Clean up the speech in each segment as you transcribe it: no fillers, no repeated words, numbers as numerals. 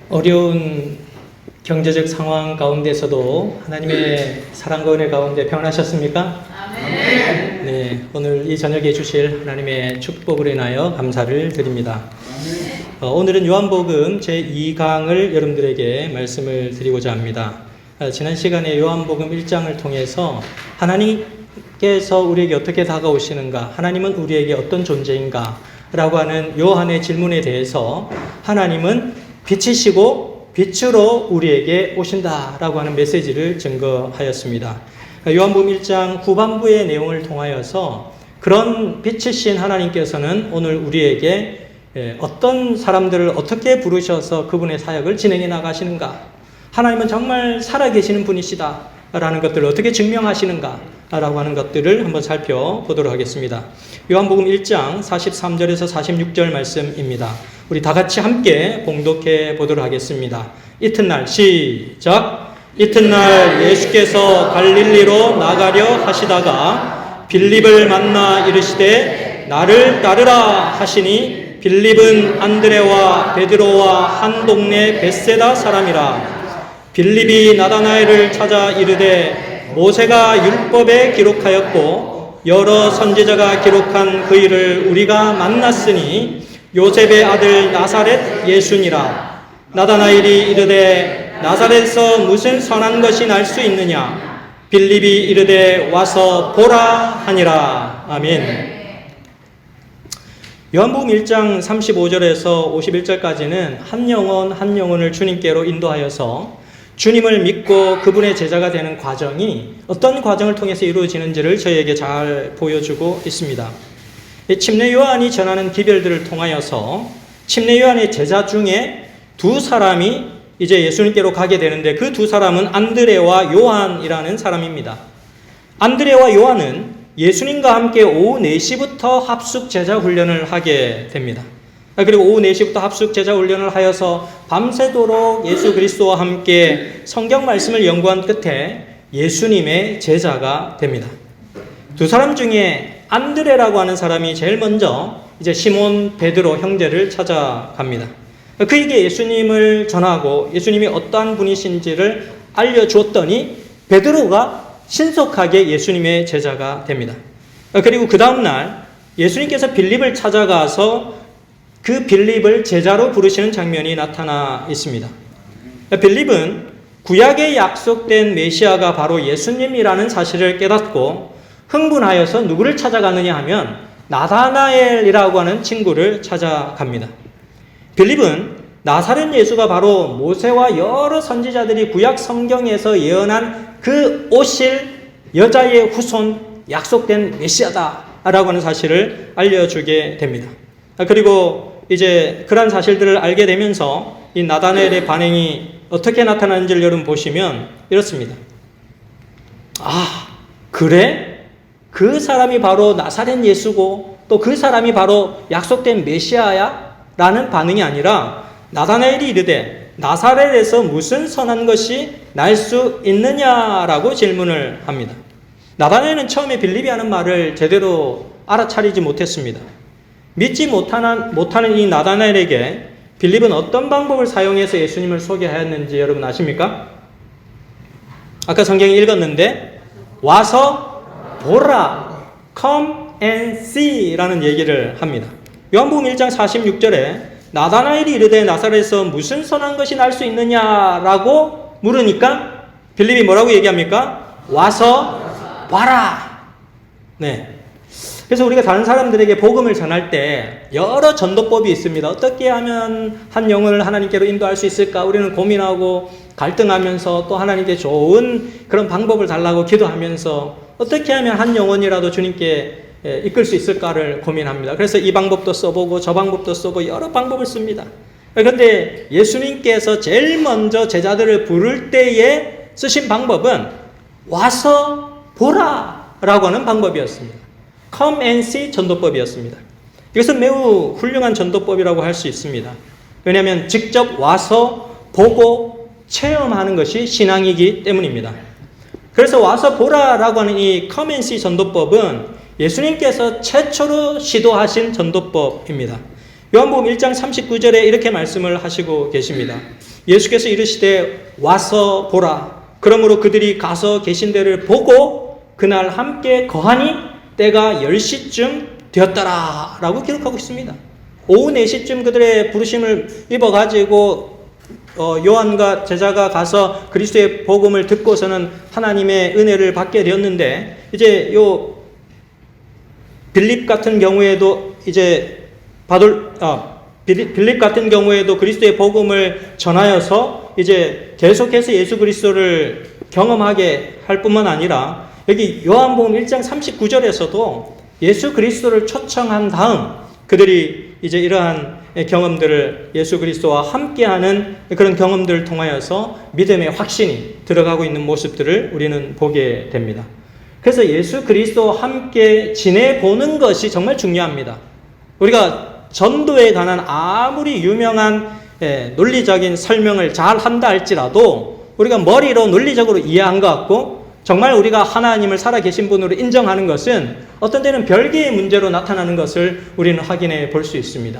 어려운 경제적 상황 가운데서도 하나님의 사랑과 은혜 가운데 평안하셨습니까? 아멘. 네, 오늘 이 저녁에 주실 하나님의 축복을 인하여 감사를 드립니다. 오늘은 요한복음 제2강을 여러분들에게 말씀을 드리고자 합니다. 지난 시간에 요한복음 1장을 통해서 하나님께서 우리에게 어떻게 다가오시는가, 하나님은 우리에게 어떤 존재인가 라고 하는 요한의 질문에 대해서 하나님은 빛이시고 빛으로 우리에게 오신다라고 하는 메시지를 증거하였습니다. 요한복음 1장 후반부의 내용을 통하여서 그런 빛이신 하나님께서는 오늘 우리에게 어떤 사람들을 어떻게 부르셔서 그분의 사역을 진행해 나가시는가, 하나님은 정말 살아계시는 분이시다 라는 것들을 어떻게 증명하시는가 라고 하는 것들을 한번 살펴보도록 하겠습니다. 요한복음 1장 43절에서 46절 말씀입니다. 우리 다 같이 함께 봉독해 보도록 하겠습니다. 이튿날 시작. 이튿날 예수께서 갈릴리로 나가려 하시다가 빌립을 만나 이르시되 나를 따르라 하시니 빌립은 안드레와 베드로와 한 동네 벳세다 사람이라. 빌립이 나다나엘을 찾아 이르되 모세가 율법에 기록하였고 여러 선지자가 기록한 그 일을 우리가 만났으니 요셉의 아들 나사렛 예수니라. 나다나엘이 이르되 나사렛에서 무슨 선한 것이 날 수 있느냐. 빌립이 이르되 와서 보라 하니라. 아멘. 요한복음 1장 35절에서 51절까지는 한 영혼 한 영혼을 주님께로 인도하여서 주님을 믿고 그분의 제자가 되는 과정이 어떤 과정을 통해서 이루어지는지를 저희에게 잘 보여주고 있습니다. 침례 요한이 전하는 기별들을 통하여서 침례 요한의 제자 중에 두 사람이 이제 예수님께로 가게 되는데 그 두 사람은 안드레와 요한이라는 사람입니다. 안드레와 요한은 예수님과 함께 오후 4시부터 합숙 제자 훈련을 하게 됩니다. 그리고 오후 4시부터 합숙 제자 훈련을 하여서 밤새도록 예수 그리스도와 함께 성경 말씀을 연구한 끝에 예수님의 제자가 됩니다. 두 사람 중에 안드레라고 하는 사람이 제일 먼저 이제 시몬 베드로 형제를 찾아갑니다. 그에게 예수님을 전하고 예수님이 어떠한 분이신지를 알려주었더니 베드로가 신속하게 예수님의 제자가 됩니다. 그리고 그 다음날 예수님께서 빌립을 찾아가서 그 빌립을 제자로 부르시는 장면이 나타나 있습니다. 빌립은 구약에 약속된 메시아가 바로 예수님이라는 사실을 깨닫고 흥분하여서 누구를 찾아가느냐 하면 나다나엘이라고 하는 친구를 찾아갑니다. 빌립은 나사렛 예수가 바로 모세와 여러 선지자들이 구약 성경에서 예언한 그 오실 여자의 후손 약속된 메시아다라고 하는 사실을 알려주게 됩니다. 그리고 이제 그런 사실들을 알게 되면서 이 나다나엘의 반응이 어떻게 나타나는지를 여러분 보시면 이렇습니다. 아, 그래? 그 사람이 바로 나사렛 예수고 또 그 사람이 바로 약속된 메시아야? 라는 반응이 아니라 나다나엘이 이르되 나사렛에서 무슨 선한 것이 날 수 있느냐라고 질문을 합니다. 나다나엘은 처음에 빌립이 하는 말을 제대로 알아차리지 못했습니다. 믿지 못하는 이 나다나엘에게 빌립은 어떤 방법을 사용해서 예수님을 소개하였는지 여러분 아십니까? 아까 성경에 읽었는데 와서 보라, come and see 라는 얘기를 합니다. 요한복음 1장 46절에 나다나엘이 이르되 나사렛에서 무슨 선한 것이 날 수 있느냐라고 물으니까 빌립이 뭐라고 얘기합니까? 와서 봐라. 네. 그래서 우리가 다른 사람들에게 복음을 전할 때 여러 전도법이 있습니다. 어떻게 하면 한 영혼을 하나님께로 인도할 수 있을까? 우리는 고민하고 갈등하면서 또 하나님께 좋은 그런 방법을 달라고 기도하면서 어떻게 하면 한 영혼이라도 주님께 이끌 수 있을까를 고민합니다. 그래서 이 방법도 써보고 저 방법도 써보고 여러 방법을 씁니다. 그런데 예수님께서 제일 먼저 제자들을 부를 때에 쓰신 방법은 와서 보라 라고 하는 방법이었습니다. Come and see 전도법이었습니다. 이것은 매우 훌륭한 전도법이라고 할 수 있습니다. 왜냐하면 직접 와서 보고 체험하는 것이 신앙이기 때문입니다. 그래서 와서 보라라고 하는 이 Come and see 전도법은 예수님께서 최초로 시도하신 전도법입니다. 요한복음 1장 39절에 이렇게 말씀을 하시고 계십니다. 예수께서 이르시되 와서 보라. 그러므로 그들이 가서 계신 데를 보고 그날 함께 거하니 때가 10시쯤 되었더라 라고 기록하고 있습니다. 오후 4시쯤 그들의 부르심을 입어가지고 요한과 제자가 가서 그리스도의 복음을 듣고서는 하나님의 은혜를 받게 되었는데 이제 요 빌립 같은 경우에도 이제 빌립 같은 경우에도 그리스도의 복음을 전하여서 이제 계속해서 예수 그리스도를 경험하게 할 뿐만 아니라 여기 요한복음 1장 39절에서도 예수 그리스도를 초청한 다음 그들이 이제 이러한 경험들을 예수 그리스도와 함께하는 그런 경험들을 통하여서 믿음의 확신이 들어가고 있는 모습들을 우리는 보게 됩니다. 그래서 예수 그리스도와 함께 지내보는 것이 정말 중요합니다. 우리가 전도에 관한 아무리 유명한 논리적인 설명을 잘 한다 할지라도 우리가 머리로 논리적으로 이해한 것 같고 정말 우리가 하나님을 살아계신 분으로 인정하는 것은 어떤 때는 별개의 문제로 나타나는 것을 우리는 확인해 볼 수 있습니다.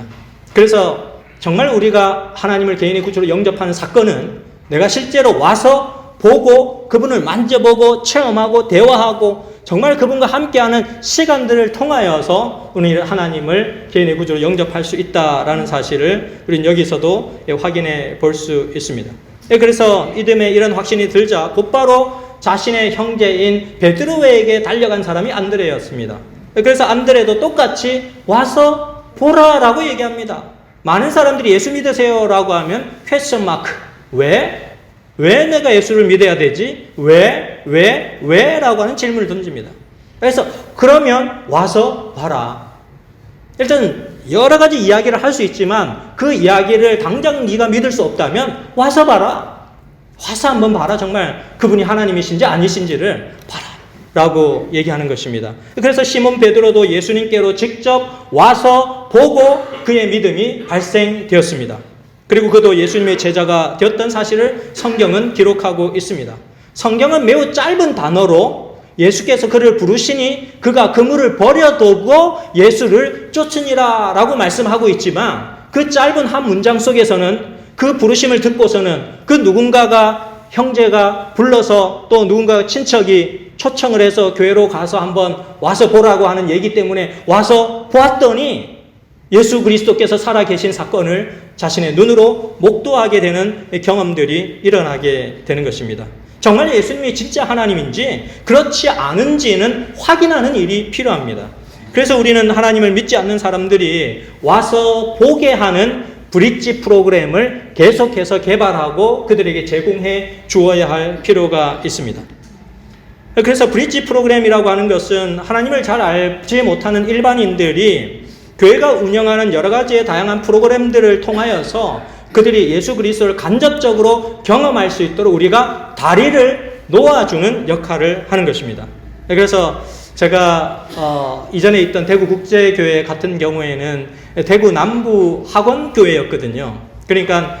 그래서 정말 우리가 하나님을 개인의 구주로 영접하는 사건은 내가 실제로 와서 보고 그분을 만져보고 체험하고 대화하고 정말 그분과 함께하는 시간들을 통하여서 우리는 하나님을 개인의 구주로 영접할 수 있다라는 사실을 우리는 여기서도 확인해 볼 수 있습니다. 그래서 믿음에 이런 확신이 들자 곧바로 자신의 형제인 베드로에게 달려간 사람이 안드레였습니다. 그래서 안드레도 똑같이 와서 보라라고 얘기합니다. 많은 사람들이 예수 믿으세요라고 하면 퀘스천 마크. 왜 내가 예수를 믿어야 되지? 왜라고 하는 질문을 던집니다. 그래서 그러면 와서 봐라. 일단 여러 가지 이야기를 할 수 있지만 그 이야기를 당장 네가 믿을 수 없다면 와서 봐라. 와서 한번 봐라. 정말 그분이 하나님이신지 아니신지를 봐라 라고 얘기하는 것입니다. 그래서 시몬 베드로도 예수님께로 직접 와서 보고 그의 믿음이 발생되었습니다. 그리고 그도 예수님의 제자가 되었던 사실을 성경은 기록하고 있습니다. 성경은 매우 짧은 단어로 예수께서 그를 부르시니 그가 그물을 버려두고 예수를 쫓으니라 라고 말씀하고 있지만 그 짧은 한 문장 속에서는 그 부르심을 듣고서는 그 누군가가 형제가 불러서 또 누군가 친척이 초청을 해서 교회로 가서 한번 와서 보라고 하는 얘기 때문에 와서 보았더니 예수 그리스도께서 살아계신 사건을 자신의 눈으로 목도하게 되는 경험들이 일어나게 되는 것입니다. 정말 예수님이 진짜 하나님인지 그렇지 않은지는 확인하는 일이 필요합니다. 그래서 우리는 하나님을 믿지 않는 사람들이 와서 보게 하는 브릿지 프로그램을 계속해서 개발하고 그들에게 제공해 주어야 할 필요가 있습니다. 그래서 브릿지 프로그램이라고 하는 것은 하나님을 잘 알지 못하는 일반인들이 교회가 운영하는 여러 가지의 다양한 프로그램들을 통하여서 그들이 예수 그리스도를 간접적으로 경험할 수 있도록 우리가 다리를 놓아주는 역할을 하는 것입니다. 그래서 제가 이전에 있던 대구국제교회 같은 경우에는 대구 남부 학원교회였거든요. 그러니까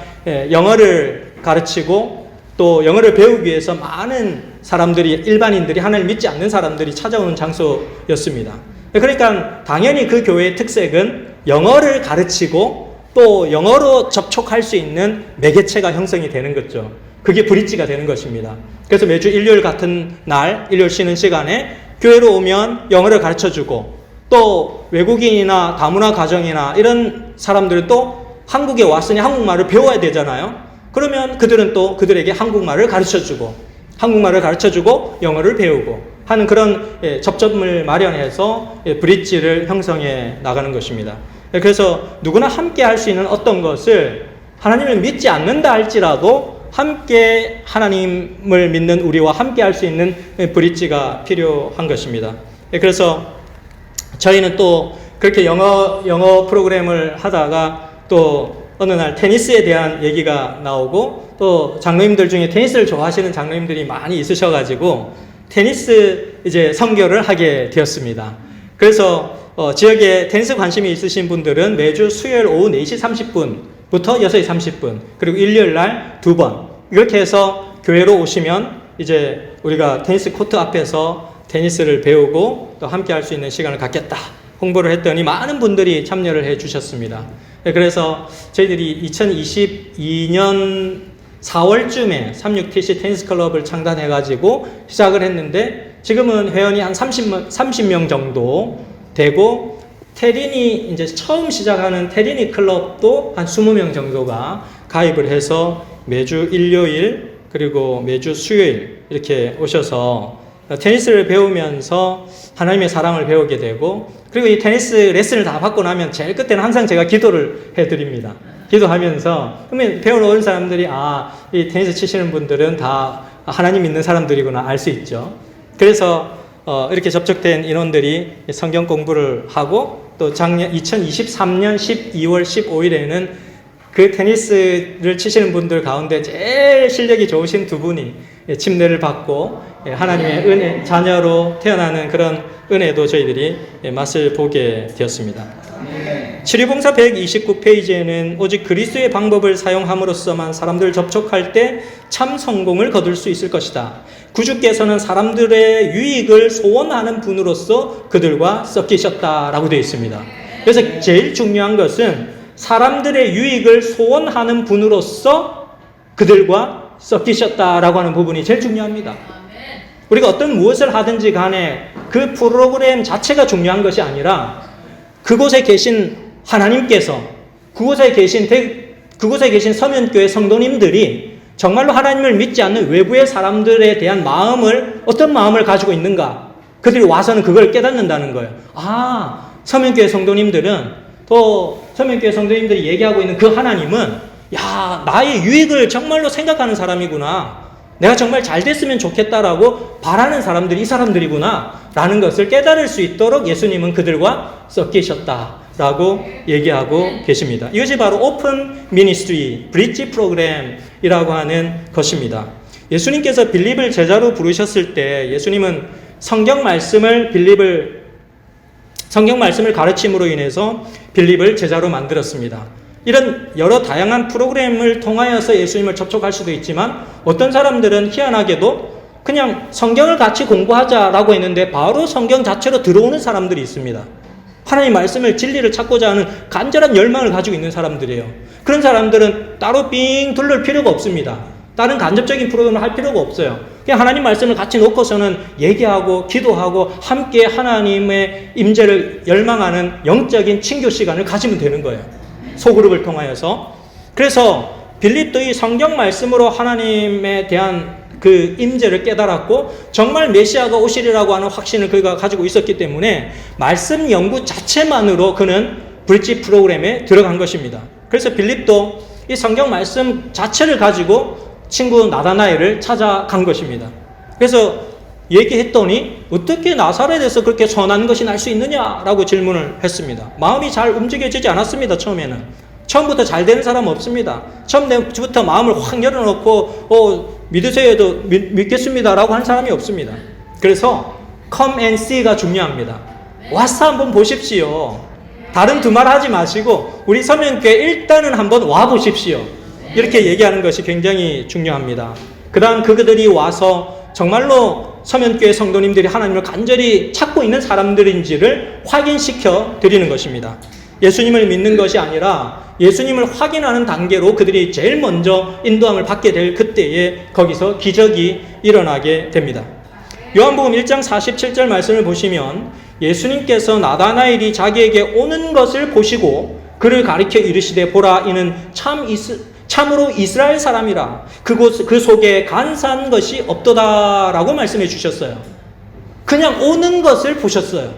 영어를 가르치고 또 영어를 배우기 위해서 많은 사람들이 일반인들이 하나님을 믿지 않는 사람들이 찾아오는 장소였습니다. 그러니까 당연히 그 교회의 특색은 영어를 가르치고 또 영어로 접촉할 수 있는 매개체가 형성이 되는 거죠. 그게 브릿지가 되는 것입니다. 그래서 매주 일요일 같은 날, 일요일 쉬는 시간에 교회로 오면 영어를 가르쳐주고 또 외국인이나 다문화 가정이나 이런 사람들은 또 한국에 왔으니 한국말을 배워야 되잖아요. 그러면 그들은 또 그들에게 한국말을 가르쳐주고 영어를 배우고 하는 그런 접점을 마련해서 브릿지를 형성해 나가는 것입니다. 그래서 누구나 함께 할 수 있는 어떤 것을 하나님을 믿지 않는다 할지라도 함께 하나님을 믿는 우리와 함께 할 수 있는 브릿지가 필요한 것입니다. 그래서 저희는 또 그렇게 영어 프로그램을 하다가 또 어느 날 테니스에 대한 얘기가 나오고 또 장로님들 중에 테니스를 좋아하시는 장로님들이 많이 있으셔가지고 테니스 이제 선교를 하게 되었습니다. 그래서 지역에 테니스 관심이 있으신 분들은 매주 수요일 오후 4시 30분부터 6시 30분 그리고 일요일 날 2번 이렇게 해서 교회로 오시면 이제 우리가 테니스 코트 앞에서 테니스를 배우고 또 함께 할 수 있는 시간을 갖겠다 홍보를 했더니 많은 분들이 참여를 해 주셨습니다. 그래서 저희들이 2022년 4월쯤에 36TC 테니스 클럽을 창단해가지고 시작을 했는데 지금은 회원이 한 30명 정도 되고 테리니 이제 처음 시작하는 테리니 클럽도 한 20명 정도가 가입을 해서 매주 일요일 그리고 매주 수요일 이렇게 오셔서 테니스를 배우면서 하나님의 사랑을 배우게 되고 그리고 이 테니스 레슨을 다 받고 나면 제일 끝에는 항상 제가 기도를 해드립니다. 기도하면서 그러면 배우러 온 사람들이 이 테니스 치시는 분들은 다 하나님 믿는 사람들이구나 알 수 있죠. 그래서 이렇게 접촉된 인원들이 성경 공부를 하고 또 작년 2023년 12월 15일에는 그 테니스를 치시는 분들 가운데 제일 실력이 좋으신 두 분이 침례를 받고 하나님의 은혜 자녀로 태어나는 그런 은혜도 저희들이 맛을 보게 되었습니다. 치료봉사 129페이지에는 오직 그리스도의 방법을 사용함으로써만 사람들을 접촉할 때 참 성공을 거둘 수 있을 것이다. 구주께서는 사람들의 유익을 소원하는 분으로서 그들과 섞이셨다라고 되어 있습니다. 그래서 제일 중요한 것은 사람들의 유익을 소원하는 분으로서 그들과 섞이셨다라고 하는 부분이 제일 중요합니다. 우리가 어떤 무엇을 하든지 간에 그 프로그램 자체가 중요한 것이 아니라 그곳에 계신 하나님께서 그곳에 계신 서면교회 성도님들이 정말로 하나님을 믿지 않는 외부의 사람들에 대한 어떤 마음을 가지고 있는가 그들이 와서는 그걸 깨닫는다는 거예요. 서면교회 성도님들은 또 서면교회 성도님들이 얘기하고 있는 그 하나님은 나의 유익을 정말로 생각하는 사람이구나. 내가 정말 잘 됐으면 좋겠다라고 바라는 사람들이 이 사람들이구나 라는 것을 깨달을 수 있도록 예수님은 그들과 섞이셨다라고 얘기하고 계십니다. 이것이 바로 오픈 미니스트리, 브릿지 프로그램이라고 하는 것입니다. 예수님께서 빌립을 제자로 부르셨을 때 예수님은 성경 말씀을 가르침으로 인해서 빌립을 제자로 만들었습니다. 이런 여러 다양한 프로그램을 통하여서 예수님을 접촉할 수도 있지만 어떤 사람들은 희한하게도 그냥 성경을 같이 공부하자라고 했는데 바로 성경 자체로 들어오는 사람들이 있습니다. 하나님 말씀을 진리를 찾고자 하는 간절한 열망을 가지고 있는 사람들이에요. 그런 사람들은 따로 삥 둘러올 필요가 없습니다. 다른 간접적인 프로그램을 할 필요가 없어요. 그냥 하나님 말씀을 같이 놓고서는 얘기하고 기도하고 함께 하나님의 임재를 열망하는 영적인 친교 시간을 가지면 되는 거예요. 소그룹을 통하여서. 그래서 빌립도 이 성경 말씀으로 하나님에 대한 그 임재를 깨달았고 정말 메시아가 오시리라고 하는 확신을 그가 가지고 있었기 때문에 말씀 연구 자체만으로 그는 브릿지 프로그램에 들어간 것입니다. 그래서 빌립도 이 성경 말씀 자체를 가지고 친구 나다나엘을 찾아간 것입니다. 그래서 얘기했더니 어떻게 나사렛에서 그렇게 선한 것이 날 수 있느냐라고 질문을 했습니다. 마음이 잘 움직여지지 않았습니다. 처음부터 잘 되는 사람 없습니다. 처음부터 마음을 확 열어놓고 믿으세요 해도 믿겠습니다라고 하는 사람이 없습니다. 그래서 come and see가 중요합니다. 와서 한번 보십시오. 다른 두 말 하지 마시고 우리 서면교회 일단은 한번 와보십시오. 이렇게 얘기하는 것이 굉장히 중요합니다. 그 다음 그들이 와서 정말로 서면교회 성도님들이 하나님을 간절히 찾고 있는 사람들인지를 확인시켜 드리는 것입니다. 예수님을 믿는 것이 아니라 예수님을 확인하는 단계로 그들이 제일 먼저 인도함을 받게 될 그때에 거기서 기적이 일어나게 됩니다. 요한복음 1장 47절 말씀을 보시면 예수님께서 나다나엘이 자기에게 오는 것을 보시고 그를 가리켜 이르시되 보라 이는 참으로 이스라엘 사람이라 그 속에 간사한 것이 없도다라고 말씀해 주셨어요. 그냥 오는 것을 보셨어요.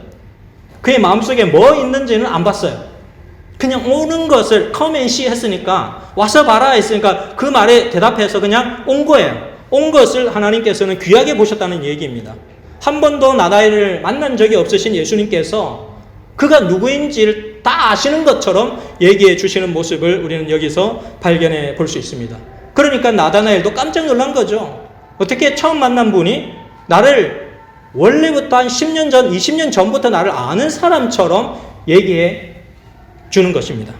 그의 마음속에 뭐 있는지는 안 봤어요. 그냥 오는 것을 come and see 했으니까 와서 봐라 했으니까 그 말에 대답해서 그냥 온 거예요. 온 것을 하나님께서는 귀하게 보셨다는 얘기입니다. 한 번도 나다엘을 만난 적이 없으신 예수님께서 그가 누구인지를 다 아시는 것처럼 얘기해 주시는 모습을 우리는 여기서 발견해 볼 수 있습니다. 그러니까 나다나엘도 깜짝 놀란 거죠. 어떻게 처음 만난 분이 나를 원래부터 한 10년 전, 20년 전부터 나를 아는 사람처럼 얘기해 주는 것입니다.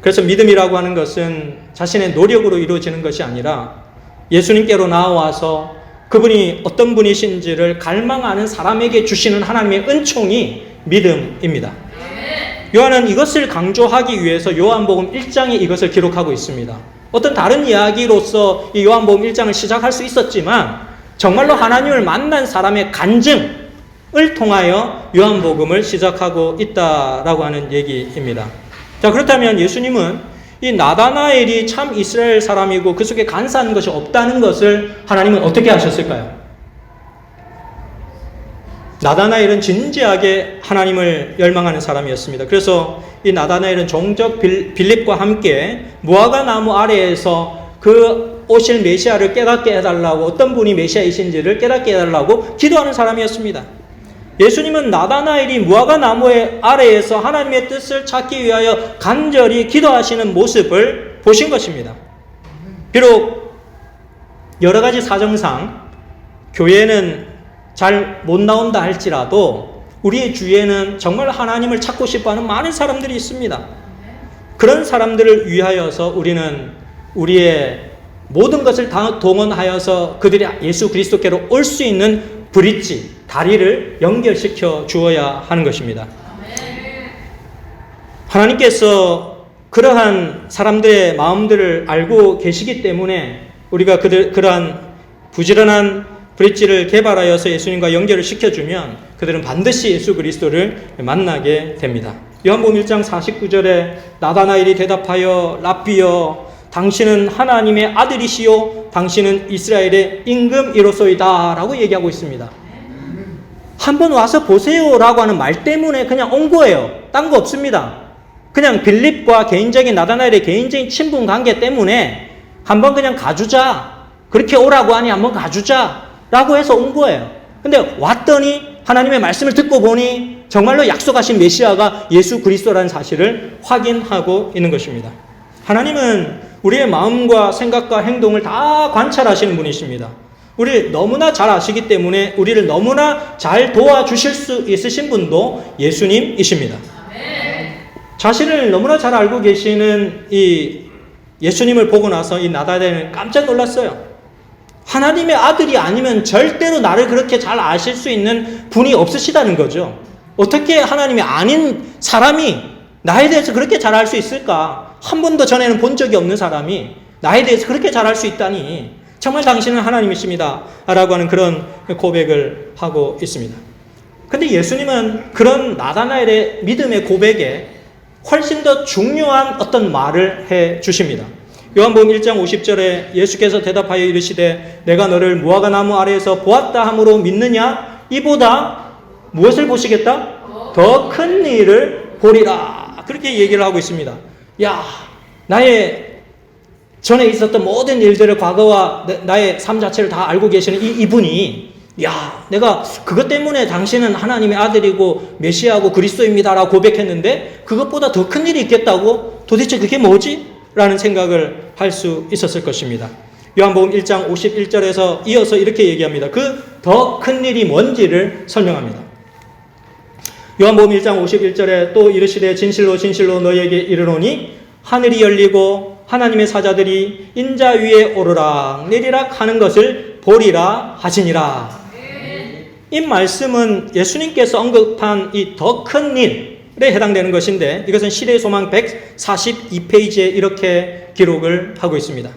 그래서 믿음이라고 하는 것은 자신의 노력으로 이루어지는 것이 아니라 예수님께로 나와서 그분이 어떤 분이신지를 갈망하는 사람에게 주시는 하나님의 은총이 믿음입니다. 요한은 이것을 강조하기 위해서 요한복음 1장에 이것을 기록하고 있습니다. 어떤 다른 이야기로서 이 요한복음 1장을 시작할 수 있었지만 정말로 하나님을 만난 사람의 간증을 통하여 요한복음을 시작하고 있다라고 하는 얘기입니다. 자, 그렇다면 예수님은 이 나다나엘이 참 이스라엘 사람이고 그 속에 간사한 것이 없다는 것을 하나님은 어떻게 하셨을까요? 나다나엘은 진지하게 하나님을 열망하는 사람이었습니다. 그래서 이 나다나엘은 종적 빌립과 함께 무화과 나무 아래에서 그 오실 메시아를 깨닫게 해달라고, 어떤 분이 메시아이신지를 깨닫게 해달라고 기도하는 사람이었습니다. 예수님은 나다나엘이 무화과 나무의 아래에서 하나님의 뜻을 찾기 위하여 간절히 기도하시는 모습을 보신 것입니다. 비록 여러 가지 사정상 교회는 잘 못 나온다 할지라도 우리의 주위에는 정말 하나님을 찾고 싶어하는 많은 사람들이 있습니다. 그런 사람들을 위하여서 우리는 우리의 모든 것을 다 동원하여서 그들이 예수 그리스도께로 올 수 있는 브릿지, 다리를 연결시켜 주어야 하는 것입니다. 하나님께서 그러한 사람들의 마음들을 알고 계시기 때문에 우리가 그러한 부지런한 브릿지를 개발하여서 예수님과 연결을 시켜주면 그들은 반드시 예수 그리스도를 만나게 됩니다. 요한복음 1장 49절에 나다나엘이 대답하여 랍비여 당신은 하나님의 아들이시요 당신은 이스라엘의 임금이로소이다 라고 얘기하고 있습니다. 한번 와서 보세요 라고 하는 말 때문에 그냥 온 거예요. 딴 거 없습니다. 그냥 빌립과 개인적인 나다나엘의 개인적인 친분 관계 때문에 한번 그냥 가주자, 그렇게 오라고 하니 한번 가주자 라고 해서 온 거예요. 근데 왔더니 하나님의 말씀을 듣고 보니 정말로 약속하신 메시아가 예수 그리스도라는 사실을 확인하고 있는 것입니다. 하나님은 우리의 마음과 생각과 행동을 다 관찰하시는 분이십니다. 우리를 너무나 잘 아시기 때문에 우리를 너무나 잘 도와주실 수 있으신 분도 예수님이십니다. 자신을 너무나 잘 알고 계시는 이 예수님을 보고 나서 이 나다나엘은 깜짝 놀랐어요. 하나님의 아들이 아니면 절대로 나를 그렇게 잘 아실 수 있는 분이 없으시다는 거죠. 어떻게 하나님이 아닌 사람이 나에 대해서 그렇게 잘 알 수 있을까? 한 번도 전에는 본 적이 없는 사람이 나에 대해서 그렇게 잘 알 수 있다니 정말 당신은 하나님이십니다 라고 하는 그런 고백을 하고 있습니다. 근데 예수님은 그런 나다나엘의 믿음의 고백에 훨씬 더 중요한 어떤 말을 해 주십니다. 요한복음 1장 50절에 예수께서 대답하여 이르시되 내가 너를 무화과 나무 아래에서 보았다 함으로 믿느냐? 이보다 무엇을 보시겠다? 더 큰 일을 보리라. 그렇게 얘기를 하고 있습니다. 야, 나의 전에 있었던 모든 일들을 과거와 나의 삶 자체를 다 알고 계시는 이분이 야, 내가 그것 때문에 당신은 하나님의 아들이고 메시아고 그리스도입니다라고 고백했는데 그것보다 더 큰 일이 있겠다고? 도대체 그게 뭐지? 라는 생각을 할 수 있었을 것입니다. 요한복음 1장 51절에서 이어서 이렇게 얘기합니다. 그 더 큰 일이 뭔지를 설명합니다. 요한복음 1장 51절에 또 이르시되 진실로 진실로 너희에게 이르노니 하늘이 열리고 하나님의 사자들이 인자 위에 오르락 내리락 하는 것을 보리라 하시니라. 이 말씀은 예수님께서 언급한 이 더 큰 일, 해당되는 것인데 이것은 시대의 소망 142페이지에 이렇게 기록을 하고 있습니다.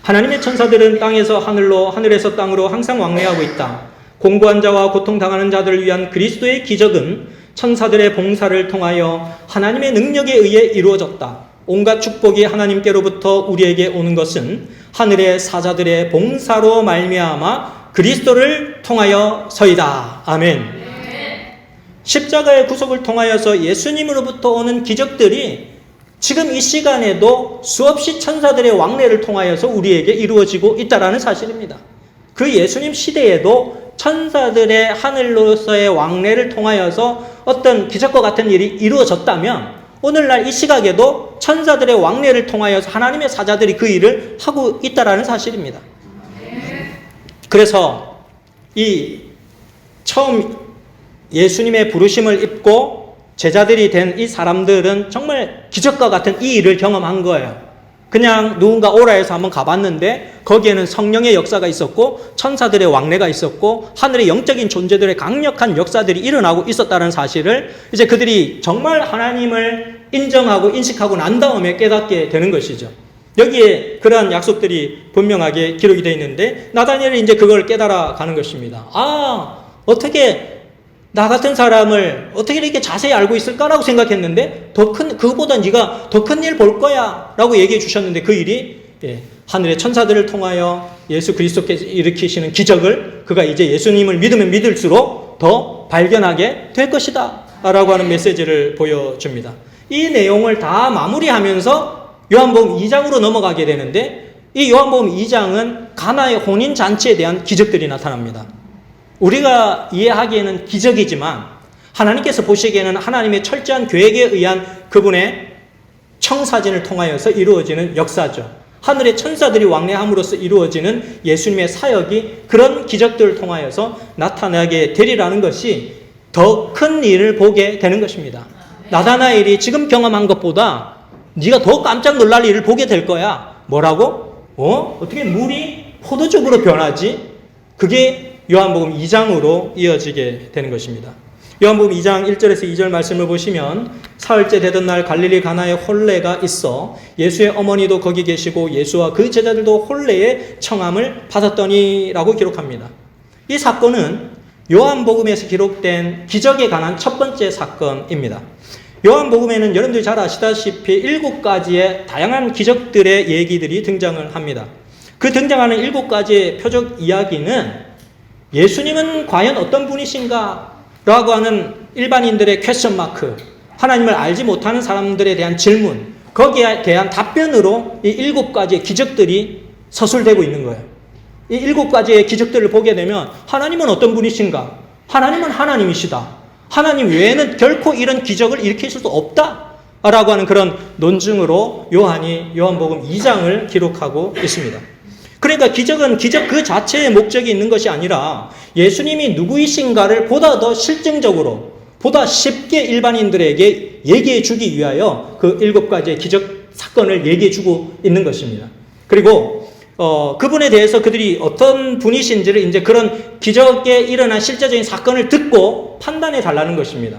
하나님의 천사들은 땅에서 하늘로, 하늘에서 땅으로 항상 왕래하고 있다. 공고한 자와 고통당하는 자들을 위한 그리스도의 기적은 천사들의 봉사를 통하여 하나님의 능력에 의해 이루어졌다. 온갖 축복이 하나님께로부터 우리에게 오는 것은 하늘의 사자들의 봉사로 말미암아 그리스도를 통하여 서이다. 아멘. 십자가의 구속을 통하여서 예수님으로부터 오는 기적들이 지금 이 시간에도 수없이 천사들의 왕래를 통하여서 우리에게 이루어지고 있다는 사실입니다. 그 예수님 시대에도 천사들의 하늘로서의 왕래를 통하여서 어떤 기적과 같은 일이 이루어졌다면 오늘날 이 시각에도 천사들의 왕래를 통하여서 하나님의 사자들이 그 일을 하고 있다는 사실입니다. 그래서 이 처음 예수님의 부르심을 입고 제자들이 된 이 사람들은 정말 기적과 같은 이 일을 경험한 거예요. 그냥 누군가 오라 해서 한번 가봤는데 거기에는 성령의 역사가 있었고 천사들의 왕래가 있었고 하늘의 영적인 존재들의 강력한 역사들이 일어나고 있었다는 사실을 이제 그들이 정말 하나님을 인정하고 인식하고 난 다음에 깨닫게 되는 것이죠. 여기에 그러한 약속들이 분명하게 기록이 되어 있는데 나다니엘이 이제 그걸 깨달아 가는 것입니다. 어떻게 나 같은 사람을 어떻게 이렇게 자세히 알고 있을까라고 생각했는데 그거보다 네가 더 큰 일 볼 거야 라고 얘기해 주셨는데 그 일이 하늘의 천사들을 통하여 예수 그리스도께서 일으키시는 기적을 그가 이제 예수님을 믿으면 믿을수록 더 발견하게 될 것이다 라고 하는 메시지를 보여줍니다. 이 내용을 다 마무리하면서 요한복음 2장으로 넘어가게 되는데 이 요한복음 2장은 가나의 혼인잔치에 대한 기적들이 나타납니다. 우리가 이해하기에는 기적이지만 하나님께서 보시기에는 하나님의 철저한 계획에 의한 그분의 청사진을 통하여서 이루어지는 역사죠. 하늘의 천사들이 왕래함으로써 이루어지는 예수님의 사역이 그런 기적들을 통하여서 나타나게 되리라는 것이 더 큰 일을 보게 되는 것입니다. 나다나엘이 지금 경험한 것보다 네가 더 깜짝 놀랄 일을 보게 될 거야. 뭐라고? 어떻게 물이 포도즙으로 변하지? 그게 요한복음 2장으로 이어지게 되는 것입니다. 요한복음 2장 1절에서 2절 말씀을 보시면 사흘째 되던 날 갈릴리 가나에 혼례가 있어 예수의 어머니도 거기 계시고 예수와 그 제자들도 혼례의 청함을 받았더니라고 기록합니다. 이 사건은 요한복음에서 기록된 기적에 관한 첫 번째 사건입니다. 요한복음에는 여러분들이 잘 아시다시피 7가지의 다양한 기적들의 얘기들이 등장을 합니다. 그 등장하는 7가지의 표적 이야기는 예수님은 과연 어떤 분이신가? 라고 하는 일반인들의 퀘스천 마크, 하나님을 알지 못하는 사람들에 대한 질문, 거기에 대한 답변으로 이 7가지의 기적들이 서술되고 있는 거예요. 이 7가지의 기적들을 보게 되면 하나님은 어떤 분이신가? 하나님은 하나님이시다. 하나님 외에는 결코 이런 기적을 일으키실 수 없다. 라고 하는 그런 논증으로 요한이 요한복음 2장을 기록하고 있습니다. 그러니까 기적은 기적 그 자체의 목적이 있는 것이 아니라 예수님이 누구이신가를 보다 더 실증적으로, 보다 쉽게 일반인들에게 얘기해 주기 위하여 그 7가지의 기적 사건을 얘기해 주고 있는 것입니다. 그리고 그분에 대해서 그들이 어떤 분이신지를 이제 그런 기적에 일어난 실제적인 사건을 듣고 판단해 달라는 것입니다.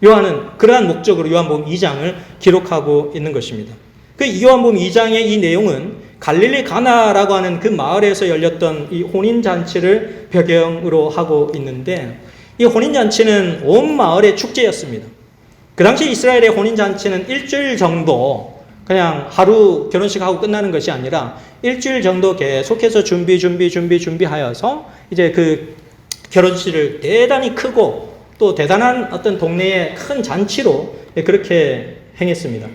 요한은 그러한 목적으로 요한복음 2장을 기록하고 있는 것입니다. 그 요한복음 2장의 이 내용은 갈릴리 가나라고 하는 그 마을에서 열렸던 이 혼인잔치를 배경으로 하고 있는데 이 혼인잔치는 온 마을의 축제였습니다. 그 당시 이스라엘의 혼인잔치는 일주일 정도 그냥 하루 결혼식하고 끝나는 것이 아니라 일주일 정도 계속해서 준비하여서 이제 그 결혼식을 대단히 크고 또 대단한 어떤 동네의 큰 잔치로 그렇게 행했습니다.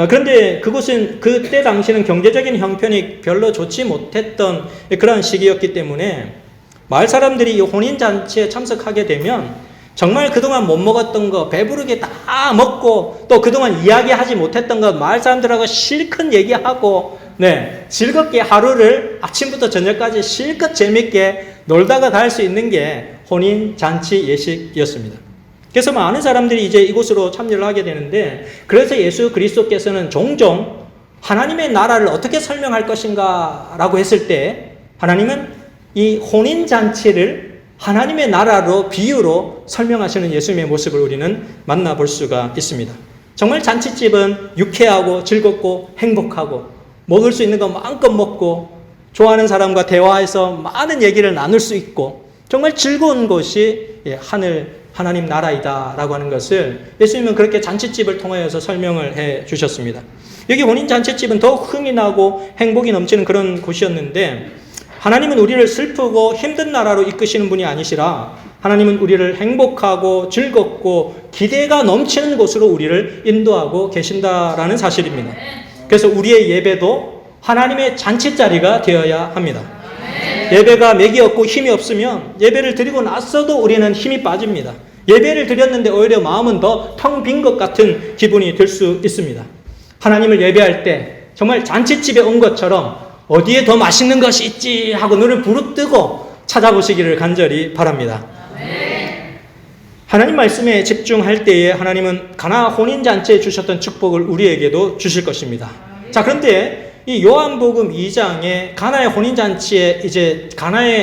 그런데 그곳은 그때 당시는 경제적인 형편이 별로 좋지 못했던 그런 시기였기 때문에 마을 사람들이 이 혼인잔치에 참석하게 되면 정말 그동안 못 먹었던 거 배부르게 다 먹고 또 그동안 이야기하지 못했던 것 마을 사람들하고 실컷 얘기하고 즐겁게 하루를 아침부터 저녁까지 실컷 재밌게 놀다가 갈 수 있는 게 혼인잔치 예식이었습니다. 그래서 많은 사람들이 이제 이곳으로 참여를 하게 되는데 그래서 예수 그리스도께서는 종종 하나님의 나라를 어떻게 설명할 것인가 라고 했을 때 하나님은 이 혼인잔치를 하나님의 나라로 비유로 설명하시는 예수님의 모습을 우리는 만나볼 수가 있습니다. 정말 잔치집은 유쾌하고 즐겁고 행복하고 먹을 수 있는 거 마음껏 먹고 좋아하는 사람과 대화해서 많은 얘기를 나눌 수 있고 정말 즐거운 곳이 하나님 나라이다라고 하는 것을 예수님은 그렇게 잔치집을 통하여서 설명을 해 주셨습니다. 여기 혼인 잔치집은 더욱 흥이 나고 행복이 넘치는 그런 곳이었는데 하나님은 우리를 슬프고 힘든 나라로 이끄시는 분이 아니시라 하나님은 우리를 행복하고 즐겁고 기대가 넘치는 곳으로 우리를 인도하고 계신다라는 사실입니다. 그래서 우리의 예배도 하나님의 잔치자리가 되어야 합니다. 예배가 맥이 없고 힘이 없으면 예배를 드리고 나서도 우리는 힘이 빠집니다. 예배를 드렸는데 오히려 마음은 더 텅 빈 것 같은 기분이 들 수 있습니다. 하나님을 예배할 때 정말 잔치집에 온 것처럼 어디에 더 맛있는 것이 있지 하고 눈을 부릅뜨고 찾아보시기를 간절히 바랍니다. 하나님 말씀에 집중할 때에 하나님은 가나 혼인잔치에 주셨던 축복을 우리에게도 주실 것입니다. 자, 그런데 이 요한복음 2장에 가나의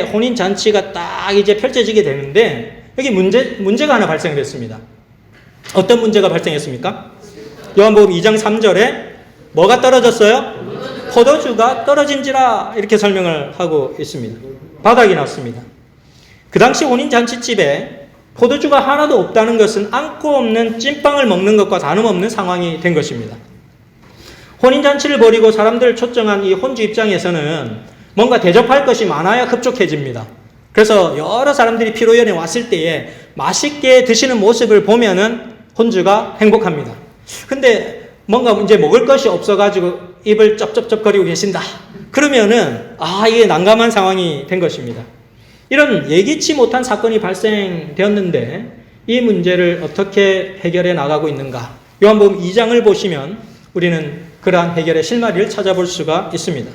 혼인잔치가 딱 이제 펼쳐지게 되는데 여기 문제가 하나 발생됐습니다. 어떤 문제가 발생했습니까? 요한복음 2장 3절에 뭐가 떨어졌어요? 포도주가 떨어진지라 이렇게 설명을 하고 있습니다. 바닥이 났습니다. 그 당시 혼인잔치집에 포도주가 하나도 없다는 것은 안고 없는 찐빵을 먹는 것과 다름없는 상황이 된 것입니다. 혼인잔치를 벌이고 사람들을 초청한 이 혼주 입장에서는 뭔가 대접할 것이 많아야 흡족해집니다. 그래서 여러 사람들이 피로연에 왔을 때에 맛있게 드시는 모습을 보면은 혼주가 행복합니다. 근데 뭔가 이제 먹을 것이 없어가지고 입을 쩝쩝쩝거리고 계신다. 그러면은 이게 난감한 상황이 된 것입니다. 이런 예기치 못한 사건이 발생되었는데 이 문제를 어떻게 해결해 나가고 있는가? 요한복음 2장을 보시면 우리는 그러한 해결의 실마리를 찾아볼 수가 있습니다.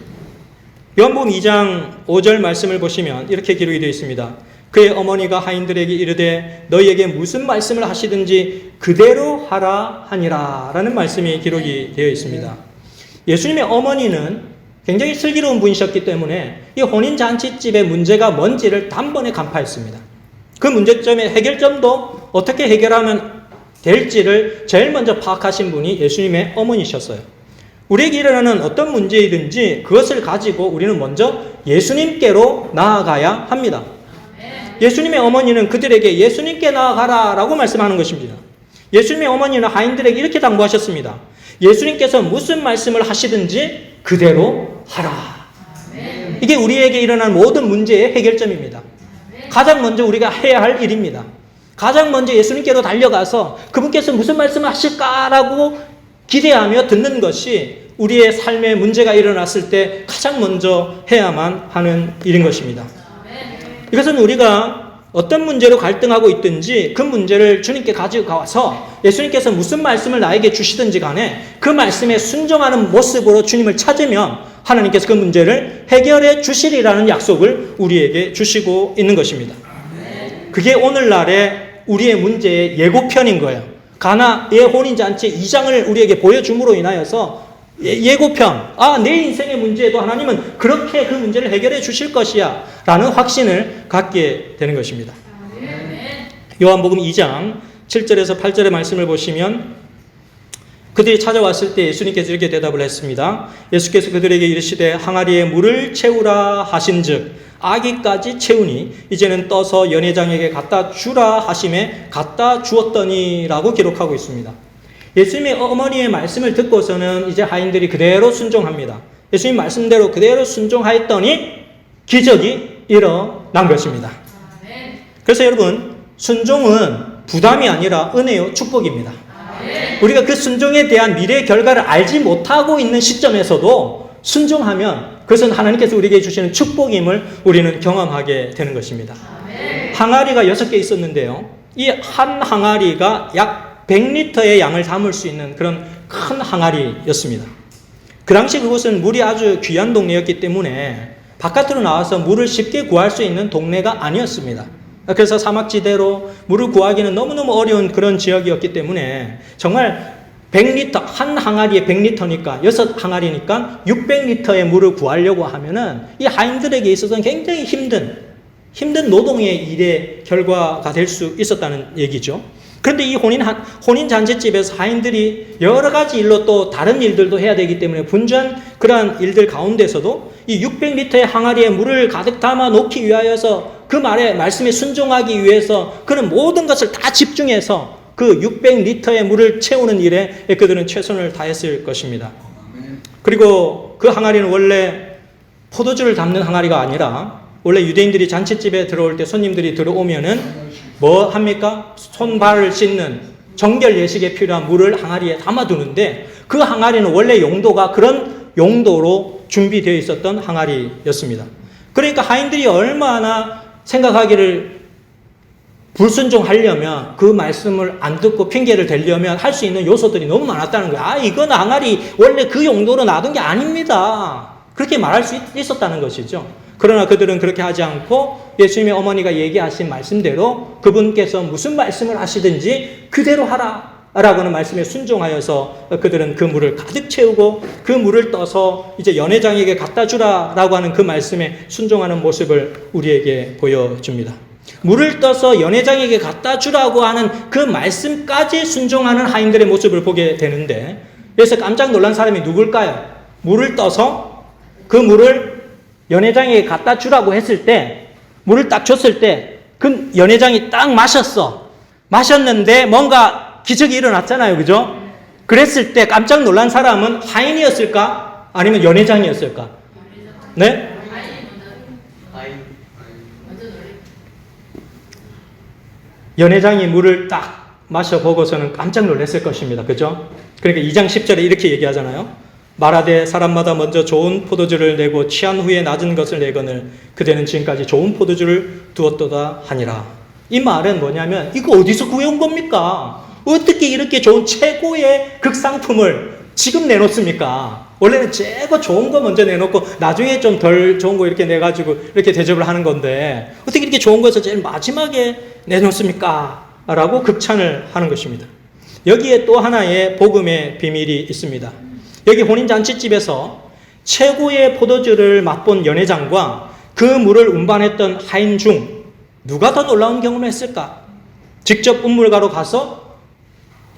요한복음 2장 5절 말씀을 보시면 이렇게 기록이 되어 있습니다. 그의 어머니가 하인들에게 이르되 너희에게 무슨 말씀을 하시든지 그대로 하라 하니라 라는 말씀이 기록이 되어 있습니다. 예수님의 어머니는 굉장히 슬기로운 분이셨기 때문에 이 혼인잔치집의 문제가 뭔지를 단번에 간파했습니다. 그 문제점의 해결점도 어떻게 해결하면 될지를 제일 먼저 파악하신 분이 예수님의 어머니셨어요. 우리에게 일어나는 어떤 문제이든지 그것을 가지고 우리는 먼저 예수님께로 나아가야 합니다. 예수님의 어머니는 그들에게 예수님께 나아가라 라고 말씀하는 것입니다. 예수님의 어머니는 하인들에게 이렇게 당부하셨습니다. 예수님께서 무슨 말씀을 하시든지 그대로 하라. 이게 우리에게 일어난 모든 문제의 해결점입니다. 가장 먼저 우리가 해야 할 일입니다. 가장 먼저 예수님께로 달려가서 그분께서 무슨 말씀을 하실까라고 기대하며 듣는 것이 우리의 삶에 문제가 일어났을 때 가장 먼저 해야만 하는 일인 것입니다. 이것은 우리가 어떤 문제로 갈등하고 있든지 그 문제를 주님께 가지고 가서 예수님께서 무슨 말씀을 나에게 주시든지 간에 그 말씀에 순종하는 모습으로 주님을 찾으면 하나님께서 그 문제를 해결해 주시리라는 약속을 우리에게 주시고 있는 것입니다. 그게 오늘날의 우리의 문제의 예고편인 거예요. 가나의 혼인잔치 2장을 우리에게 보여줌으로 인하여서 예고편, 내 인생의 문제에도 하나님은 그렇게 그 문제를 해결해 주실 것이야 라는 확신을 갖게 되는 것입니다. 요한복음 2장 7절에서 8절의 말씀을 보시면 그들이 찾아왔을 때 예수님께서 이렇게 대답을 했습니다. 예수께서 그들에게 이르시되 항아리에 물을 채우라 하신즉 아기까지 채우니 이제는 떠서 연회장에게 갖다 주라 하심에 갖다 주었더니 라고 기록하고 있습니다. 예수님의 어머니의 말씀을 듣고서는 이제 하인들이 그대로 순종합니다. 예수님 말씀대로 그대로 순종하였더니 기적이 일어난 것입니다. 그래서 여러분, 순종은 부담이 아니라 은혜요 축복입니다. 우리가 그 순종에 대한 미래의 결과를 알지 못하고 있는 시점에서도 순종하면 그것은 하나님께서 우리에게 주시는 축복임을 우리는 경험하게 되는 것입니다. 항아리가 6개 있었는데요. 이 한 항아리가 약 100리터의 양을 담을 수 있는 그런 큰 항아리였습니다. 그 당시 그곳은 물이 아주 귀한 동네였기 때문에 바깥으로 나와서 물을 쉽게 구할 수 있는 동네가 아니었습니다. 그래서 사막지대로 물을 구하기는 너무너무 어려운 그런 지역이었기 때문에 정말 100리터, 한 항아리에 100리터니까 6항아리니까 600리터의 물을 구하려고 하면은 이 하인들에게 있어서는 굉장히 힘든 힘든 노동의 일의 결과가 될 수 있었다는 얘기죠. 그런데 이 혼인 잔치집에서 하인들이 여러 가지 일로 또 다른 일들도 해야 되기 때문에 분주한 그러한 일들 가운데서도 이 600리터의 항아리에 물을 가득 담아 놓기 위하여서 그 말씀에 순종하기 위해서 그는 모든 것을 다 집중해서 그 600리터의 물을 채우는 일에 그들은 최선을 다했을 것입니다. 그리고 그 항아리는 원래 포도주를 담는 항아리가 아니라 원래 유대인들이 잔치집에 들어올 때 손님들이 들어오면은 뭐 합니까? 손발을 씻는 정결 예식에 필요한 물을 항아리에 담아두는데 그 항아리는 원래 용도가 그런 용도로 준비되어 있었던 항아리였습니다. 그러니까 하인들이 얼마나 생각하기를 불순종하려면 그 말씀을 안 듣고 핑계를 대려면 할 수 있는 요소들이 너무 많았다는 거예요. 아, 이건 항아리 원래 그 용도로 놔둔 게 아닙니다. 그렇게 말할 수 있었다는 것이죠. 그러나 그들은 그렇게 하지 않고 예수님의 어머니가 얘기하신 말씀대로 그분께서 무슨 말씀을 하시든지 그대로 하라 라고는 말씀에 순종하여서 그들은 그 물을 가득 채우고 그 물을 떠서 이제 연회장에게 갖다 주라 라고 하는 그 말씀에 순종하는 모습을 우리에게 보여줍니다. 물을 떠서 연회장에게 갖다 주라고 하는 그 말씀까지 순종하는 하인들의 모습을 보게 되는데, 그래서 깜짝 놀란 사람이 누굴까요? 물을 떠서 그 물을 연회장에게 갖다 주라고 했을 때, 물을 딱 줬을 때 그 연회장이 딱 마셨는데 뭔가 기적이 일어났잖아요. 그죠? 그랬을 때 깜짝 놀란 사람은 하인이었을까? 아니면 연회장이었을까? 네? 연회장이 물을 딱 마셔보고서는 깜짝 놀랐을 것입니다. 그죠? 그러니까 2장 10절에 이렇게 얘기하잖아요. 말하되 사람마다 먼저 좋은 포도주를 내고 취한 후에 낮은 것을 내거늘 그대는 지금까지 좋은 포도주를 두었도다 하니라. 이 말은 뭐냐면 이거 어디서 구해온 겁니까? 어떻게 이렇게 좋은 최고의 극상품을 지금 내놓습니까? 원래는 최고 좋은 거 먼저 내놓고 나중에 좀 덜 좋은 거 이렇게 내가지고 이렇게 대접을 하는 건데 어떻게 이렇게 좋은 것을 제일 마지막에 내놓습니까? 라고 극찬을 하는 것입니다. 여기에 또 하나의 복음의 비밀이 있습니다. 여기 혼인잔치집에서 최고의 포도주를 맛본 연회장과 그 물을 운반했던 하인 중 누가 더 놀라운 경험을 했을까? 직접 운물가로 가서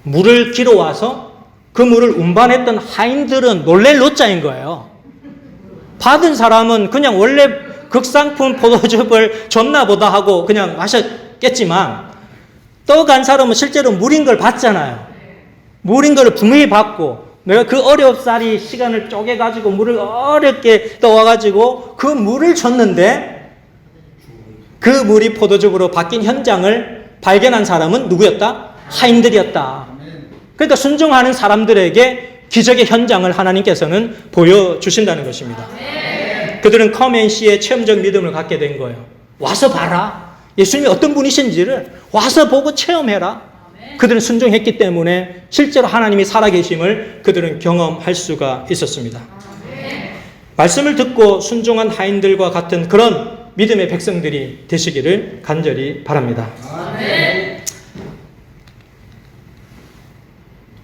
물을 길어와서 그 물을 운반했던 하인들은 놀랄 노자인 거예요. 받은 사람은 그냥 원래 극상품 포도즙을 줬나 보다 하고 그냥 마셨겠지만 떠간 사람은 실제로 물인 걸 봤잖아요. 물인 걸 분명히 봤고 내가 그 어렵사리 시간을 쪼개가지고 물을 어렵게 떠와가지고 그 물을 줬는데 그 물이 포도즙으로 바뀐 현장을 발견한 사람은 누구였다? 하인들이었다. 그러니까 순종하는 사람들에게 기적의 현장을 하나님께서는 보여주신다는 것입니다. 그들은 커맨시의 체험적 믿음을 갖게 된 거예요. 와서 봐라. 예수님이 어떤 분이신지를 와서 보고 체험해라. 그들은 순종했기 때문에 실제로 하나님이 살아계심을 그들은 경험할 수가 있었습니다. 말씀을 듣고 순종한 하인들과 같은 그런 믿음의 백성들이 되시기를 간절히 바랍니다.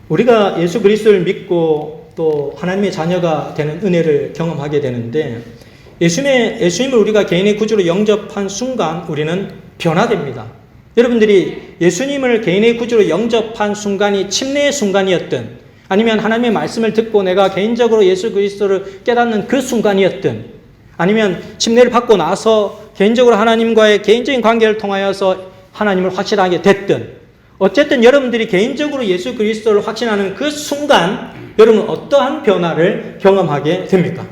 우리가 예수 그리스도를 믿고 또 하나님의 자녀가 되는 은혜를 경험하게 되는데 예수님을 우리가 개인의 구주로 영접한 순간 우리는 변화됩니다. 여러분들이 예수님을 개인의 구주로 영접한 순간이 침례의 순간이었든 아니면 하나님의 말씀을 듣고 내가 개인적으로 예수 그리스도를 깨닫는 그 순간이었든 아니면 침례를 받고 나서 개인적으로 하나님과의 개인적인 관계를 통하여서 하나님을 확신하게 됐든 어쨌든 여러분들이 개인적으로 예수 그리스도를 확신하는 그 순간 여러분은 어떠한 변화를 경험하게 됩니까?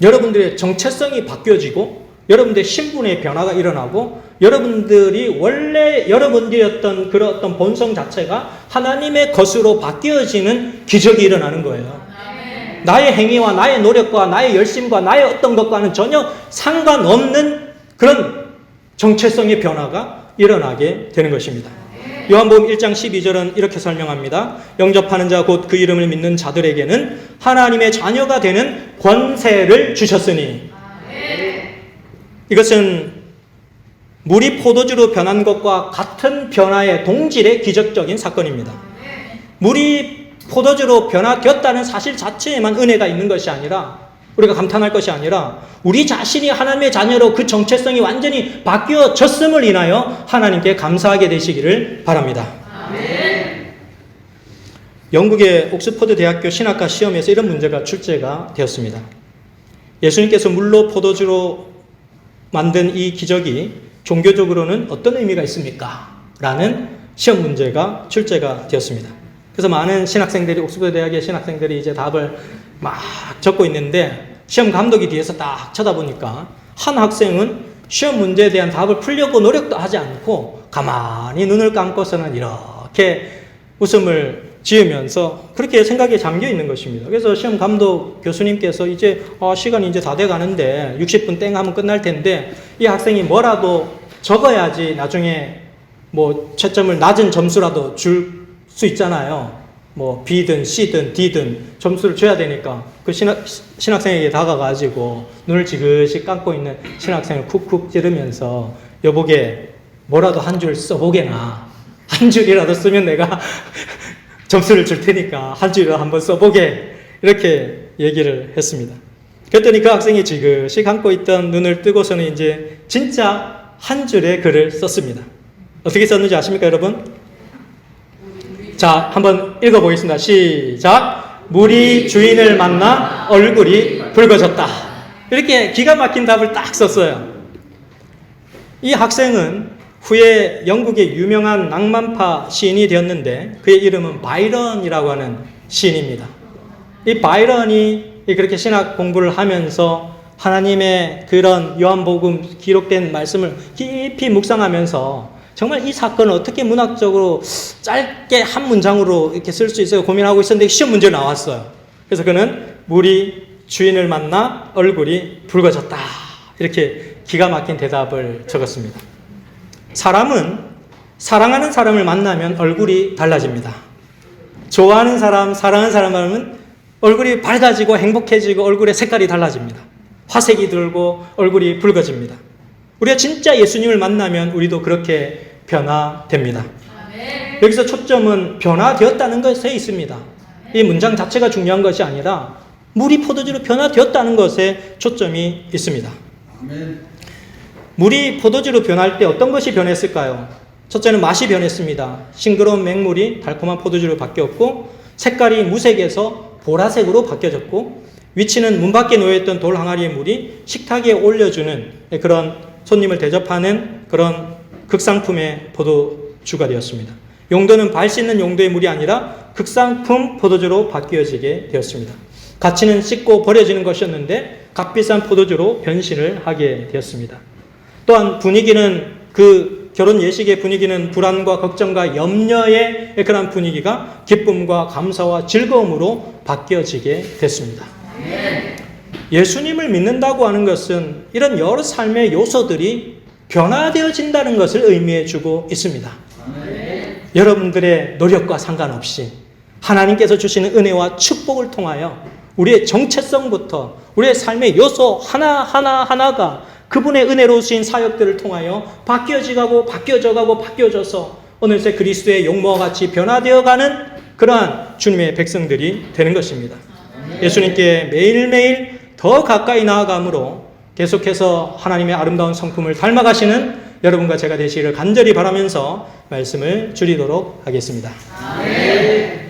여러분들의 정체성이 바뀌어지고 여러분들의 신분의 변화가 일어나고 여러분들이 원래 여러분들이었던 그런 어떤 본성 자체가 하나님의 것으로 바뀌어지는 기적이 일어나는 거예요. 나의 행위와 나의 노력과 나의 열심과 나의 어떤 것과는 전혀 상관없는 그런 정체성의 변화가 일어나게 되는 것입니다. 요한복음 1장 12절은 이렇게 설명합니다. 영접하는 자 곧 그 이름을 믿는 자들에게는 하나님의 자녀가 되는 권세를 주셨으니 이것은 물이 포도주로 변한 것과 같은 변화의 동질의 기적적인 사건입니다. 물이 포도주로 변화되었다는 사실 자체에만 은혜가 있는 것이 아니라 우리가 감탄할 것이 아니라 우리 자신이 하나님의 자녀로 그 정체성이 완전히 바뀌어졌음을 인하여 하나님께 감사하게 되시기를 바랍니다. 아멘. 영국의 옥스퍼드 대학교 신학과 시험에서 이런 문제가 출제가 되었습니다. 예수님께서 물로 포도주로 만든 이 기적이 종교적으로는 어떤 의미가 있습니까? 라는 시험 문제가 출제가 되었습니다. 그래서 많은 신학생들이, 옥스퍼드 대학의 신학생들이 이제 답을 막 적고 있는데 시험 감독이 뒤에서 딱 쳐다보니까 한 학생은 시험 문제에 대한 답을 풀려고 노력도 하지 않고 가만히 눈을 감고서는 이렇게 웃음을 지으면서 그렇게 생각에 잠겨 있는 것입니다. 그래서 시험 감독 교수님께서 이제 시간이 이제 다 돼 가는데 60분 땡 하면 끝날 텐데 이 학생이 뭐라도 적어야지 나중에 뭐 채점을 낮은 점수라도 줄 수 있잖아요. 뭐 B든 C든 D든 점수를 줘야 되니까 그 신학생에게 다가가지고 눈을 지그시 감고 있는 신학생을 쿡쿡 찌르면서 여보게 뭐라도 한 줄 써보게나, 한 줄이라도 쓰면 내가 점수를 줄 테니까 한 줄이라도 한번 써보게, 이렇게 얘기를 했습니다. 그랬더니 그 학생이 지그시 감고 있던 눈을 뜨고서는 이제 진짜 한 줄의 글을 썼습니다. 어떻게 썼는지 아십니까, 여러분? 자, 한번 읽어보겠습니다. 시작. 물이 주인을 만나 얼굴이 붉어졌다. 이렇게 기가 막힌 답을 딱 썼어요. 이 학생은 후에 영국의 유명한 낭만파 시인이 되었는데 그의 이름은 바이런이라고 하는 시인입니다. 이 바이런이 그렇게 신학 공부를 하면서 하나님의 그런 요한복음 기록된 말씀을 깊이 묵상하면서 정말 이 사건을 어떻게 문학적으로 짧게 한 문장으로 이렇게 쓸 수 있을까 고민하고 있었는데 시험 문제 나왔어요. 그래서 그는 물이 주인을 만나 얼굴이 붉어졌다. 이렇게 기가 막힌 대답을 적었습니다. 사람은 사랑하는 사람을 만나면 얼굴이 달라집니다. 좋아하는 사람, 사랑하는 사람은 얼굴이 밝아지고 행복해지고 얼굴의 색깔이 달라집니다. 화색이 들고 얼굴이 붉어집니다. 우리가 진짜 예수님을 만나면 우리도 그렇게 변화됩니다. 아멘. 여기서 초점은 변화되었다는 것에 있습니다. 이 문장 자체가 중요한 것이 아니라 물이 포도주로 변화되었다는 것에 초점이 있습니다. 아멘. 물이 포도주로 변할 때 어떤 것이 변했을까요? 첫째는 맛이 변했습니다. 싱그러운 맹물이 달콤한 포도주로 바뀌었고 색깔이 무색에서 보라색으로 바뀌어졌고 위치는 문 밖에 놓여있던 돌 항아리의 물이 식탁 위에 올려주는 그런 손님을 대접하는 그런 극상품의 포도주가 되었습니다. 용도는 발 씻는 용도의 물이 아니라 극상품 포도주로 바뀌어지게 되었습니다. 가치는 씻고 버려지는 것이었는데 값비싼 포도주로 변신을 하게 되었습니다. 또한 분위기는 그 결혼 예식의 분위기는 불안과 걱정과 염려의 그런 분위기가 기쁨과 감사와 즐거움으로 바뀌어지게 됐습니다. 예수님을 믿는다고 하는 것은 이런 여러 삶의 요소들이 변화되어진다는 것을 의미해 주고 있습니다. 여러분들의 노력과 상관없이 하나님께서 주시는 은혜와 축복을 통하여 우리의 정체성부터 우리의 삶의 요소 하나하나가 그분의 은혜로우신 사역들을 통하여 바뀌어져서 어느새 그리스도의 용모와 같이 변화되어가는 그러한 주님의 백성들이 되는 것입니다. 예수님께 매일매일 더 가까이 나아감으로 계속해서 하나님의 아름다운 성품을 닮아가시는 여러분과 제가 되시기를 간절히 바라면서 말씀을 줄이도록 하겠습니다. 아멘.